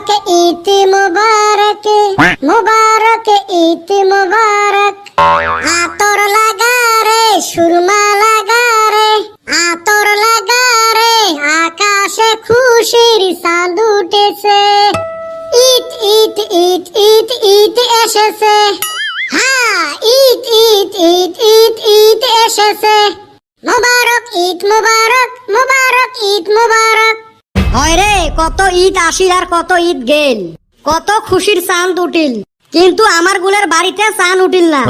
मुबारक ईद मुबारक मुबारक ईद मुबारक आतोर लगा रे सुरमा लगा रे आतोर लगा रे आकाशे खुशिर चाँद उठेছে ঈদ ঈদ ঈদ ঈদ ঈদ এসেছে হ্যাঁ ঈদ ঈদ ঈদ ঈদ ঈদ এসেছে মুবারক ঈদ মুবারক মুবারক ঈদ মুবারক হয় রে কত ঈদ আসিল আর কত ঈদ গেল কত খুশির চাঁদ উঠিল কিন্তু আমার গুলের বাড়িতে চাঁদ উঠিল না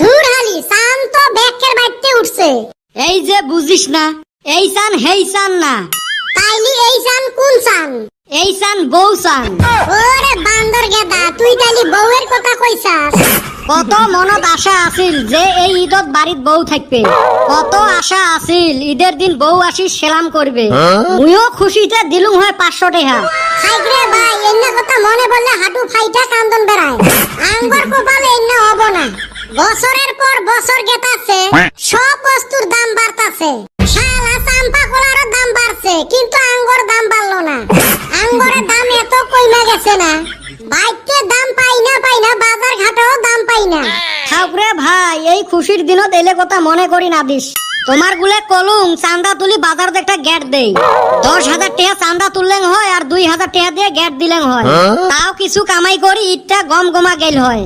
ধুর হালি চাঁদ তো বেকের বাড়িতে উঠছে এই যে বুঝিস না এই চাঁদ হেই চাঁদ না তাইলি এই চাঁদ কোন চাঁদ এই চাঁদ বউ চাঁদ ওরে বান্দর গেদা তুই তাইলি বউয়ের কথা কইছাস কত মনত আশা আছিল যে এই ঈদত বাড়িত বউ থাকবে কত আশা আছিল ঈদের দিন বউ আসি সেলাম করবে মুইও খুশিতে দিলুম হয় 500 টাকা হাইগ্রে ভাই এন্না কথা মনে বললে হাঁটু ফাইটা কান্দন বেড়ায় আঙ্গর কপালে এন্না হব না বছরের পর বছর গেতাছে সব বস্তুর দাম বাড়তাছে শালা চাম্পা কলারও দাম বাড়ছে কিন্তু আঙ্গর দাম বাড়লো না আঙ্গরের দাম এত কইমা গেছে না বাইতে দাম পাই না বাজার ঘাটেও দাম পাই না ঠাকুরে ভাই এই খুশির দিনত এলে কথা মনে করি না দিস তোমার গুলে কলুম চান্দা তুলি বাজার একটা গেট দেই 10,000 টাকা চান্দা তুললেন হয় আর 2,000 টাকা দিয়ে গেট দিলেন হয় তাও কিছু কামাই করি ঈদটা গম গমা গেল হয়